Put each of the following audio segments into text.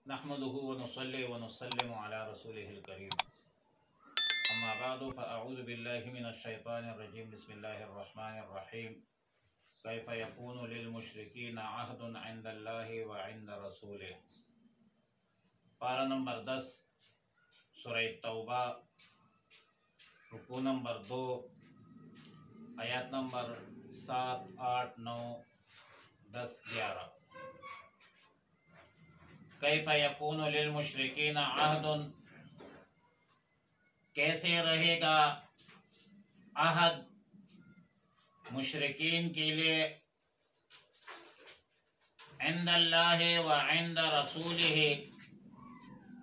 نحمده ونصلي ونسلم على رسوله الكريم أما بعد فأعوذ بالله من الشيطان الرجيم بسم الله الرحمن الرحيم كيف يكون للمشركين عهد عند الله وعند رسوله پارہ نمبر 10 سورہ توبہ رکوع نمبر 2 آیات نمبر 7 8 9 10 11 کیف یکون للمشرکین عہد کیسے رہے گا عہد مشرکین کے لیے عند اللہ و عند رسولہ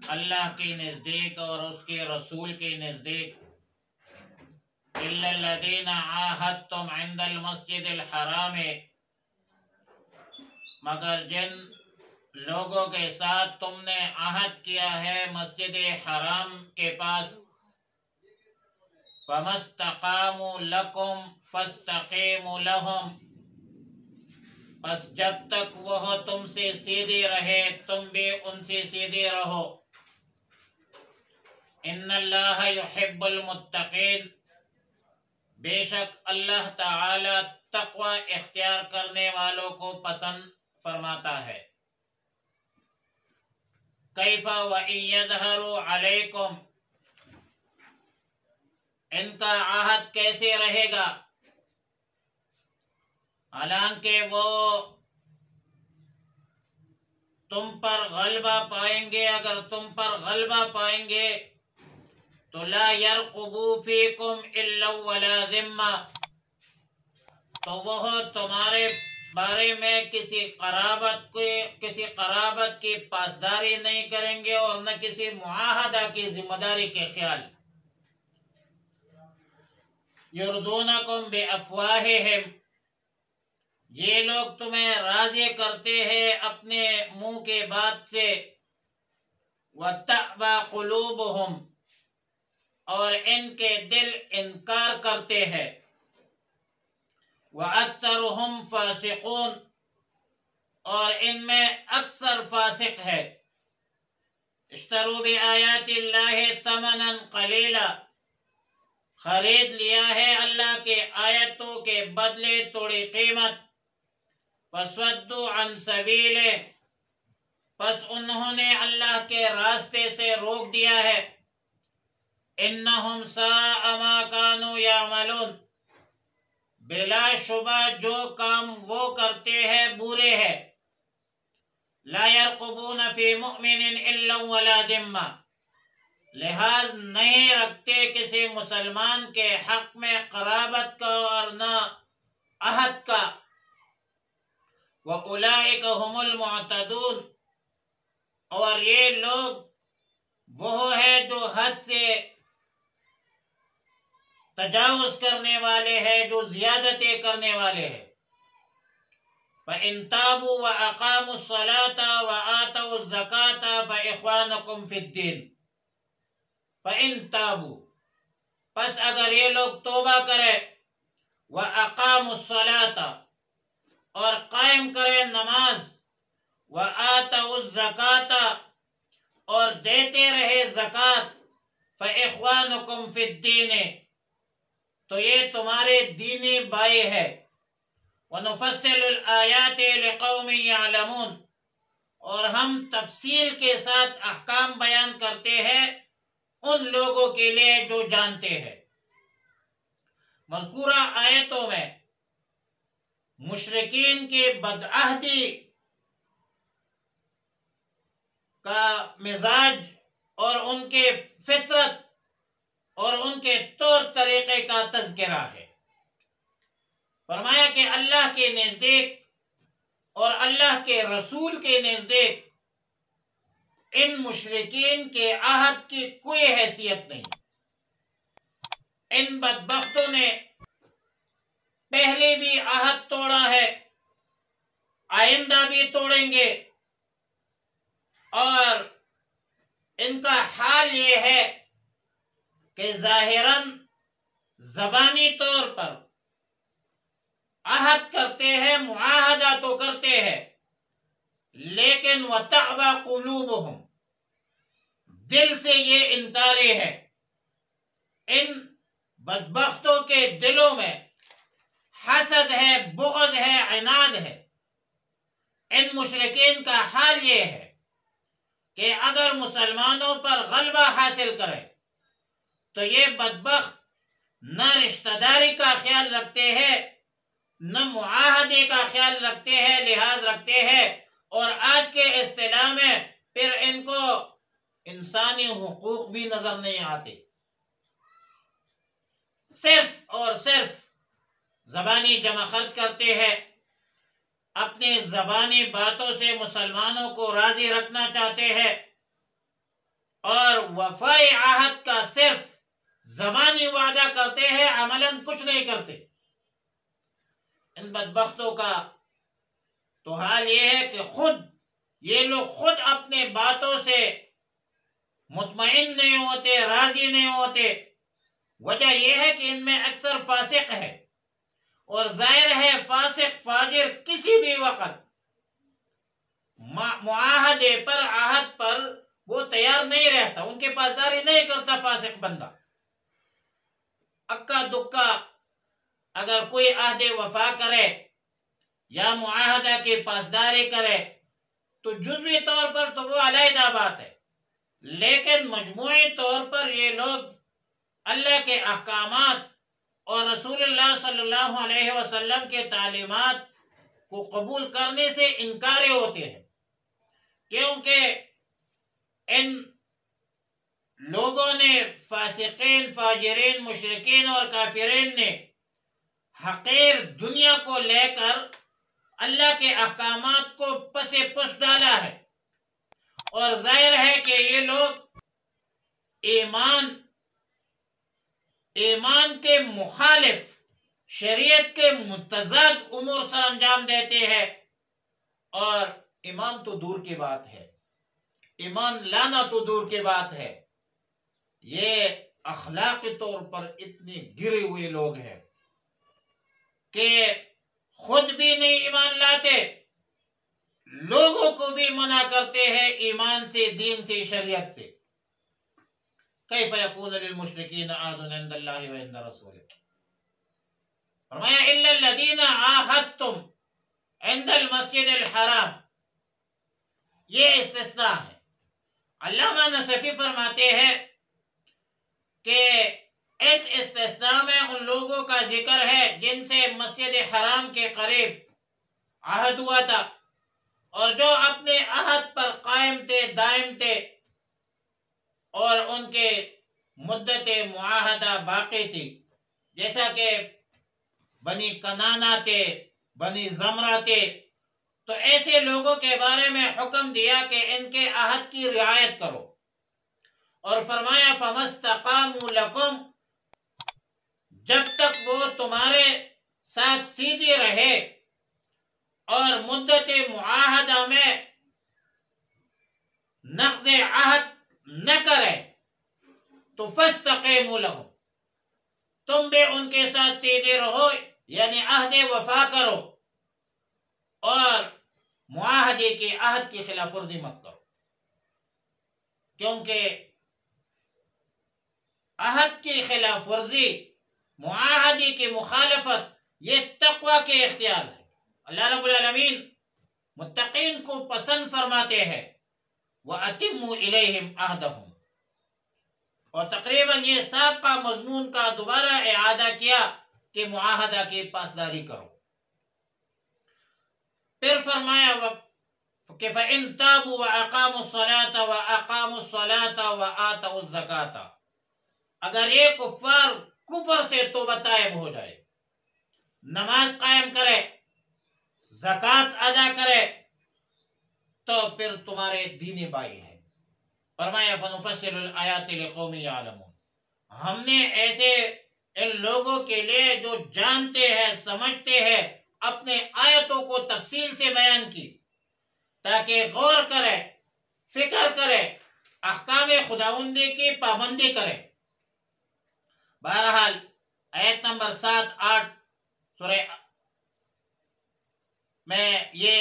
اللہ کے نزدیک اور اس کے رسول کے نزدیک الا الذین عاہدتم عند المسجد الحرام مگر جن لوگوں کے ساتھ تم نے عہد کیا ہے مسجد حرام کے پاس فَمَسْتَقَامُوا لَكُمْ فَاسْتَقِيمُوا لَهُمْ پس جب تک وہ تم سے سیدھی رہے تم بھی ان سے سیدھی رہو ان اللہ یحب المتقین بے شک اللہ تعالی تقوی اختیار کرنے والوں کو پسند فرماتا ہے کیف وَإِن يَظْهَرُوا عَلَيْكُمْ ان کا عہد کیسے رہے گا حالانکہ وہ تم پر غلبہ پائیں گے اگر تم پر غلبہ پائیں گے تو لا يرقبوا فیکم الا ولا ذمہ تو وہ تمہارے بارے میں کسی قرابت کی پاسداری نہیں کریں گے اور نہ کسی معاہدہ کی ذمہ داری کے خیال یردونکم بافواہہم یہ لوگ تمہیں راضی کرتے ہیں اپنے منہ کے بات سے وَتَأْبَى قُلُوبُهُمْ اور ان کے دل انکار کرتے ہیں وَأَكْثَرُهُمْ فَاسِقُونَ اور ان میں اکثر فاسق ہے اشتروا بآیات اللہ ثمنا قلیلا خرید لیا ہے اللہ کے آیتوں کے بدلے تھوڑی قیمت فَصَدُّوا عَن سَبِيلِهِ پس انہوں نے اللہ کے راستے سے روک دیا ہے انہم ساء ما كانوا يعملون بلا شبہ جو کام وہ کرتے ہیں برے ہیں لا يرقبون في مؤمن الا ولا ذمہ لحاظ نہیں رکھتے کسی مسلمان کے حق میں قرابت کا اور نہ عہد کا وَأُولَئِكَ هُمُ الْمُعْتَدُونَ اور یہ لوگ وہ ہے جو حد سے تجاوز کرنے والے ہیں جو زیادتیں کرنے والے ہیں فَإِن تَابُوا وَأَقَامُوا الصَّلَاةَ وَآتَوُا الزَّكَاةَ فَإِخْوَانُكُمْ فِي الدِّينِ فَإِن تَابُوا پس اگر یہ لوگ توبہ کرے وَأَقَامُوا الصَّلَاةَ اور قائم کرے نماز وَآتَوُا الزَّكَاةَ اور دیتے رہے زکوٰۃ فَإِخْوَانُكُمْ فِي الدِّينِ تو یہ تمہارے دینی بھائی ہے وَنُفَصِّلُ الْآيَاتِ لِقَوْمٍ يَعْلَمُونَ اور ہم تفصیل کے ساتھ احکام بیان کرتے ہیں ان لوگوں کے لیے جو جانتے ہیں مذکورہ آیتوں میں مشرکین کی بدعہدی کا مزاج اور ان کے فطرت اور ان کے طور طریقے کا تذکرہ ہے فرمایا کہ اللہ کے نزدیک اور اللہ کے رسول کے نزدیک ان مشرکین کے عہد کی کوئی حیثیت نہیں ان بدبختوں نے پہلے بھی عہد توڑا ہے آئندہ بھی توڑیں گے اور ان کا حال یہ ہے کہ ظاہراً زبانی طور پر عہد کرتے ہیں معاہدہ تو کرتے ہیں لیکن وَتَأْبَى قُلُوبُهُمْ دل سے یہ انکاری ہے۔ ان بدبختوں کے دلوں میں حسد ہے، بغض ہے، عناد ہے۔ ان مشرکین کا حال یہ ہے کہ اگر مسلمانوں پر غلبہ حاصل کرے تو یہ بدبخت نہ رشتہ داری کا خیال رکھتے ہیں، نہ معاہدے کا خیال رکھتے ہیں، لحاظ رکھتے ہیں، اور آج کے اصطلاح میں پھر ان کو انسانی حقوق بھی نظر نہیں آتے۔ صرف اور صرف زبانی جمع خرچ کرتے ہیں، اپنی زبانی باتوں سے مسلمانوں کو راضی رکھنا چاہتے ہیں، اور وفائی عہد کا صرف زبانی وعدہ کرتے ہیں، عملاً کچھ نہیں کرتے۔ ان بدبختوں کا تو حال یہ ہے کہ یہ لوگ خود اپنے باتوں سے مطمئن نہیں ہوتے، راضی نہیں ہوتے۔ وجہ یہ ہے کہ ان میں اکثر فاسق ہے، اور ظاہر ہے فاسق فاجر کسی بھی وقت معاہدے پر، عہد پر وہ تیار نہیں رہتا، ان کے پاسداری نہیں کرتا فاسق بندہ۔ اکا دکا اگر کوئی عہد وفا کرے یا معاہدہ کی پاسداری کرے تو جزوی طور پر تو وہ علیحدہ بات ہے، لیکن مجموعی طور پر یہ لوگ اللہ کے احکامات اور رسول اللہ صلی اللہ علیہ وسلم کے تعلیمات کو قبول کرنے سے انکاری ہوتے ہیں، کیونکہ ان لوگوں نے، فاسقین، فاجرین، مشرکین اور کافرین نے حقیر دنیا کو لے کر اللہ کے احکامات کو پس پش ڈالا ہے، اور ظاہر ہے کہ یہ لوگ ایمان کے مخالف، شریعت کے متضاد امور سر انجام دیتے ہیں، اور ایمان تو دور کی بات ہے، ایمان لانا تو دور کی بات ہے، یہ اخلاقی طور پر اتنے گرے ہوئے لوگ ہیں کہ خود بھی نہیں ایمان لاتے، لوگوں کو بھی منع کرتے ہیں ایمان سے، دین سے، شریعت سے۔ کیف یکون للمشرکین عہد عند اللہ وعند رسولہ، فرمایا الا الذین عاہدتم عند المسجد الحرام، یہ استثناء ہے۔ علامہ نصفی فرماتے ہیں کہ اس استثناء میں ان لوگوں کا ذکر ہے جن سے مسجد حرام کے قریب عہد ہوا تھا، اور جو اپنے عہد پر قائم تھے، دائم تھے، اور ان کے مدت معاہدہ باقی تھی، جیسا کہ بنی کنانا تھے، بنی زمرہ تھے، تو ایسے لوگوں کے بارے میں حکم دیا کہ ان کے عہد کی رعایت کرو، اور فرمایا فَمَا اسْتَقَامُوا لَكُمْ، جب تک وہ تمہارے ساتھ سیدھی رہے اور مدت معاہدہ میں نقض عہد نہ کرے تو فَاسْتَقِیمُوا لَهُمْ، تم بھی ان کے ساتھ سیدھے رہو، یعنی عہد وفا کرو، اور معاہدے کے عہد کی خلاف ورزی مت کرو، کیونکہ عہد کی خلاف ورزی، معاہدے کی مخالفت، یہ تقوی کے اختیار ہے۔ اللہ رب العالمین متقین کو پسند فرماتے ہیں وَأَتِمُّوا إِلَيْهِمْ عَهْدَهُمْ، اور تقریباً یہ سابقہ مضمون کا دوبارہ اعادہ کیا کہ معاہدہ کی پاسداری کرو۔ پھر فرمایا کہ فَإِن تَابُوا وَأَقَامُوا الصَّلَاةَ وَأَقَامُوا الصَّلَاةَ وَآتَوُا الزَّكَاةَ، اگر یہ کفار کفر سے توبہ طائب ہو جائے، نماز قائم کرے، زکوٰۃ ادا کرے، تو پھر تمہارے دینی بھائی ہیں۔ فرمایا فَنُفَصِّلُ الْآيَاتِ لِقَوْمٍ يَعْلَمُونَ، ہم نے ایسے ان لوگوں کے لیے جو جانتے ہیں، سمجھتے ہیں، اپنے آیتوں کو تفصیل سے بیان کی تاکہ غور کرے، فکر کرے، احکام خداوندی کی پابندی کرے۔ بہرحال آیت نمبر 7، 8 سورہ میں، یہ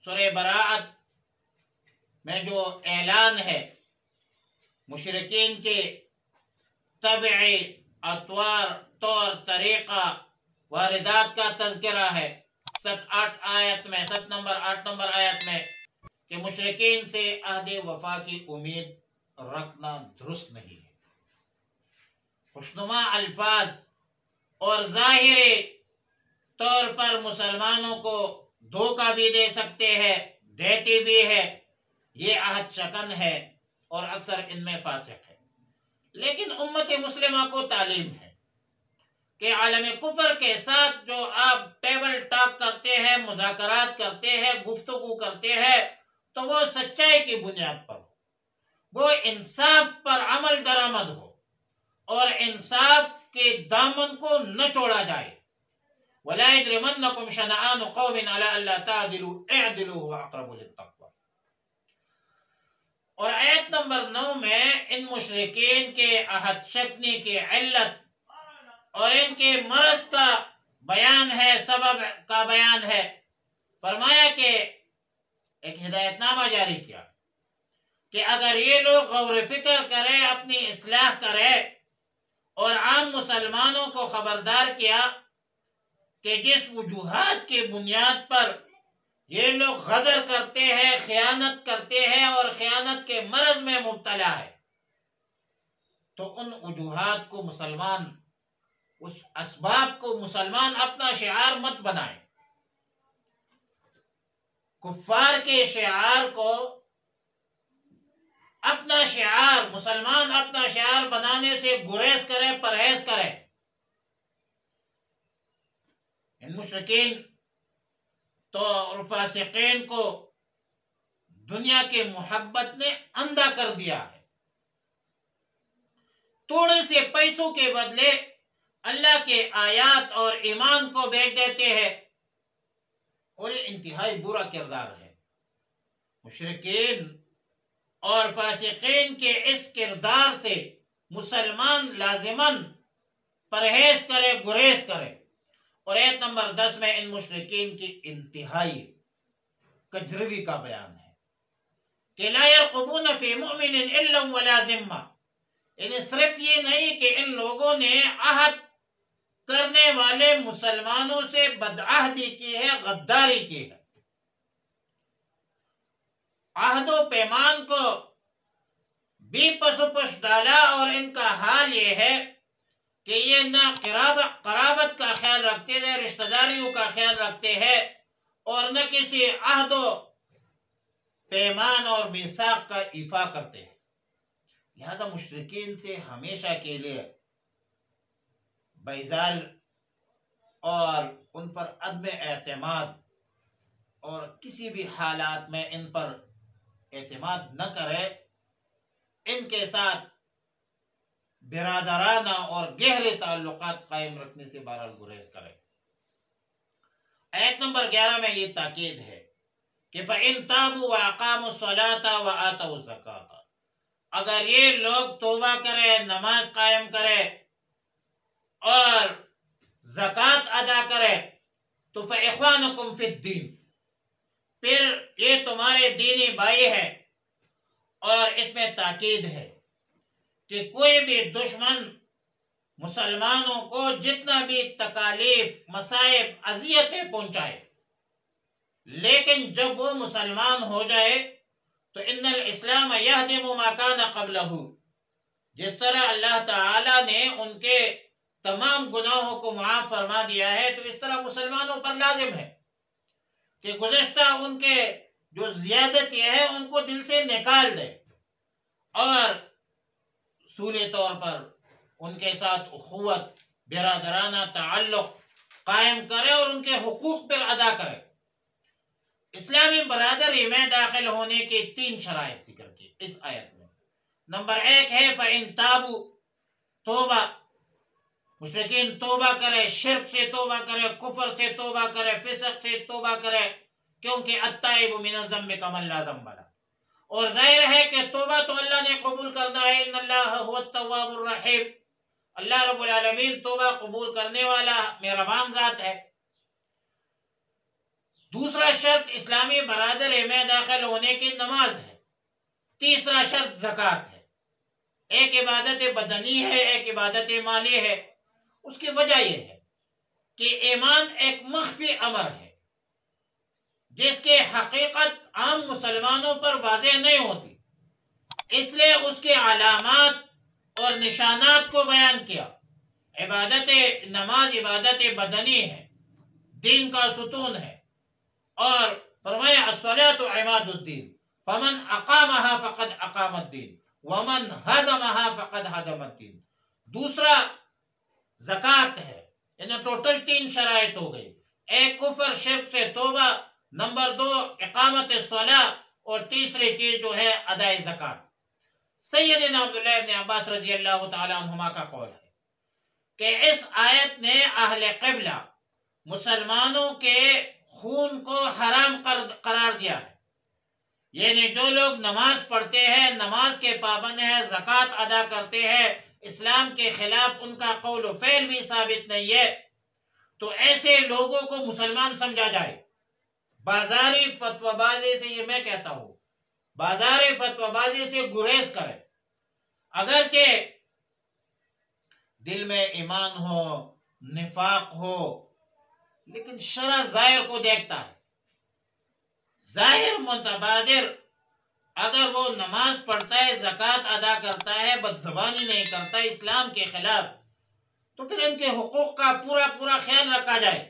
سورہ براءت میں جو اعلان ہے مشرکین کے طبعی اطوار طور طریقہ واردات کا تذکرہ ہے 7 نمبر 8 آیت میں کہ مشرکین سے عہد وفا کی امید رکھنا درست نہیں ہے۔ خوشنما الفاظ اور ظاہری طور پر مسلمانوں کو دھوکہ بھی دے سکتے ہیں، دیتی بھی ہے، یہ عہد شکن ہے اور اکثر ان میں فاسق ہے۔ لیکن امت مسلمہ کو تعلیم ہے کہ عالم کفر کے ساتھ جو آپ ٹیبل ٹاک کرتے ہیں، مذاکرات کرتے ہیں، گفتگو کرتے ہیں، تو وہ سچائی کی بنیاد پر ہو، وہ انصاف پر عمل درآمد ہو اور انصاف کے دامن کو نہ چھوڑا جائے۔ وَلَا يَجْرِمَنَّكُمْ شَنَآنُ قَوْمٍ عَلَىٰ أَلَّا تَعْدِلُوا اعْدِلُوا هُوَ أَقْرَبُ لِلتَّقْوَىٰ۔ اور آیت نمبر 9 میں ان مشرکین کے عہد شکنی کی علت اور ان کے مرض کا بیان ہے، سبب کا بیان ہے۔ فرمایا کہ ایک ہدایت نامہ جاری کیا کہ اگر یہ لوگ غور و فکر کرے، اپنی اصلاح کرے اور عام مسلمانوں کو خبردار کیا کہ جس وجوہات کی بنیاد پر یہ لوگ غدر کرتے ہیں، خیانت کرتے ہیں اور خیانت کے مرض میں مبتلا ہے، تو ان وجوہات کو مسلمان، اس اسباب کو مسلمان اپنا شعار مت بنائے۔ کفار کے شعار کو اپنا شعار، مسلمان اپنا شعار بنانے سے گریز کرے، پرہیز کرے۔ ان مشرکین تو اور فاسقین کو دنیا کے محبت نے اندھا کر دیا ہے، تھوڑے سے پیسوں کے بدلے اللہ کے آیات اور ایمان کو بیچ دیتے ہیں، اور یہ انتہائی برا کردار ہے۔ مشرکین اور فاسقین کے اس کردار سے مسلمان لازماً پرہیز کرے، گریز کرے۔ اور آیت نمبر 10 میں ان مشرکین کی انتہائی کجروی کا بیان ہے کہ لا يرقبون فی مؤمن الا ولا ذمہ، یعنی صرف یہ نہیں کہ ان لوگوں نے عہد کرنے والے مسلمانوں سے بدعہدی کی ہے، غداری کی ہے، عہد و پیمان کو بھی پسو پش ڈالا، اور ان کا حال یہ ہے کہ یہ نہ قرابت کا خیال رکھتے ہیں، رشتہ داریوں کا خیال رکھتے ہیں، اور نہ کسی عہد و پیمان اور میثاق کا ایفا کرتے ہیں۔ لہذا مشرکین سے ہمیشہ کے لیے بیزار اور ان پر عدم اعتماد، اور کسی بھی حالات میں ان پر اعتماد نہ کرے، ان کے ساتھ برادرانہ اور گہرے تعلقات قائم رکھنے سے بہرحال گریز کرے۔ آیت نمبر 11 میں یہ تاکید ہے کہ فَإِن تَابُوا وَأَقَامُوا الصَّلَاةَ وَآتَوُا الزَّكَاةَ، اگر یہ لوگ توبہ کرے، نماز قائم کرے اور زکوٰۃ ادا کرے تو فَإِخْوَانُكُمْ فِي الدِّينِ، پھر یہ تمہارے دینی بھائی ہے۔ اور اس میں تاکید ہے کہ کوئی بھی دشمن مسلمانوں کو جتنا بھی تکالیف، مصائب، اذیتیں پہنچائے، لیکن جب وہ مسلمان ہو جائے تو ان الاسلام یہدم ما کان قبلہ، جس طرح اللہ تعالی نے ان کے تمام گناہوں کو معاف فرما دیا ہے، تو اس طرح مسلمانوں پر لازم ہے کہ گزشتہ ان کے جو زیادتی ہے ان کو دل سے نکال دے، اور اصولی طور پر ان کے ساتھ اخوت، برادرانہ تعلق قائم کرے اور ان کے حقوق پر ادا کرے۔ اسلامی برادری میں داخل ہونے کی 3 شرائط ذکر کی اس آیت میں۔ نمبر 1 ہے فَإِن تَابُوا، توبہ، مشرکین توبہ کرے، شرک سے توبہ کرے، کفر سے توبہ کرے، فسق سے توبہ کرے، کیونکہ التائب من الذنب کمن لا ذنب لہ۔ اور ظاہر ہے کہ توبہ تو اللہ نے قبول کرنا ہے، ان اللہ هو التواب الرحیم، اللہ رب العالمین توبہ قبول کرنے والا مہربان ذات ہے۔ دوسرا شرط اسلامی برادری میں داخل ہونے کی نماز ہے۔ تیسرا شرط زکوٰۃ ہے۔ ایک عبادت بدنی ہے، ایک عبادت مالی ہے، اس کی وجہ یہ ہے کہ ایمان ایک مخفی امر ہے جس کی حقیقت عام مسلمانوں پر واضح نہیں ہوتی، اس لیے اس کے علامات اور نشانات کو بیان کیا۔ عبادت نماز عبادت بدنی ہے، دین کا ستون ہے، اور فرمایا الصلاۃ عماد الدین فمن اقامها فقد اقام الدین ومن هدمها فقد هدم الدین۔ دوسرا زکوٰۃ ہے، یعنی ٹوٹل 3 شرائط ہو گئی، ایک کفر شرک سے توبہ، نمبر 2 اقامت الصلاۃ، اور تیسری چیز جو ہے ادائے زکوٰۃ۔ سیدنا عبداللہ ابن عباس رضی اللہ تعالی عنہما کا قول ہے کہ اس آیت نے اہل قبلہ مسلمانوں کے خون کو حرام قرار دیا ہے، یعنی جو لوگ نماز پڑھتے ہیں، نماز کے پابند ہیں، زکوٰۃ ادا کرتے ہیں، اسلام کے خلاف ان کا قول و فعل بھی ثابت نہیں ہے، تو ایسے لوگوں کو مسلمان سمجھا جائے۔ بازاری فتوی بازی سے، یہ میں کہتا ہوں، بازاری فتوی بازی سے گریز کرے۔ اگرچہ دل میں ایمان ہو، نفاق ہو، لیکن شرع ظاہر کو دیکھتا ہے، ظاہر متبادر، اگر وہ نماز پڑھتا ہے، زکوٰۃ ادا کرتا ہے، بدزبانی نہیں کرتا اسلام کے خلاف، تو پھر ان کے حقوق کا پورا خیال رکھا جائے۔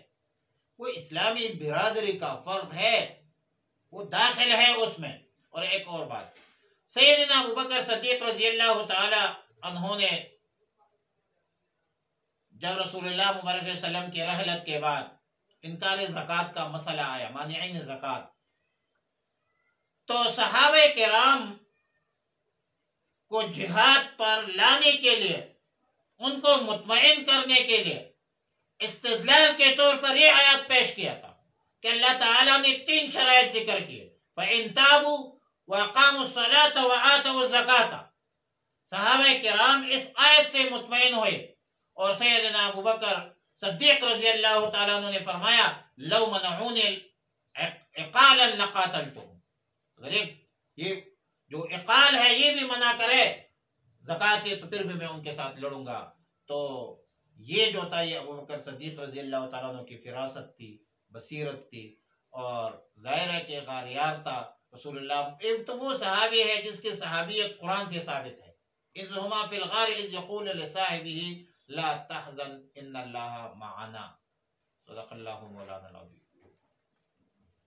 وہ اسلامی برادری کا فرد ہے، وہ داخل ہے اس میں۔ اور ایک اور بات، سیدنا ابوبکر صدیق رضی اللہ تعالی عنہ نے جب رسول اللہ مبارک صلی اللہ علیہ وسلم کی رحلت کے بعد انکار زکوٰۃ کا مسئلہ آیا، مانعین زکوٰۃ، تو صحابہ کرام کو جہاد پر لانے کے لیے، ان کو مطمئن کرنے کے لیے استدلال کے طور پر یہ آیات پیش کیا تھا کہ اللہ تعالیٰ نے 3 شرائط ذکر کیے، فَإِن تَابُوا وَأَقَامُوا الصَّلَاةَ وَآتَوُا الزَّكَاةَ۔ صحابہ کرام اس آیت سے مطمئن ہوئے، اور سیدنا ابوبکر صدیق رضی اللہ تعالیٰ عنہ نے فرمایا لَوْ مَنَعُونِ عِقَالًا لَقَاتَلْتُهُمْ، اگر یہ جو عقال ہے یہ بھی منع کرے زکوٰۃ سے، تو پھر بھی میں ان کے ساتھ لڑوں گا۔ تو یہ جو تھا، یہ ابوبکر صدیق رضی اللہ تعالیٰ عنہ کی فراست تھی، بصیرت تھی، اور ظاہر ہے کہ غاریار تھا رسول اللہ۔ ایک تو وہ صحابی ہے جس کی صحابیت قرآن سے ثابت ہے، اذ ہما فی الغار اذ یقول لصاحبہ لا تحزن ان اللہ معنا، صدق اللہ مولانا العظیم۔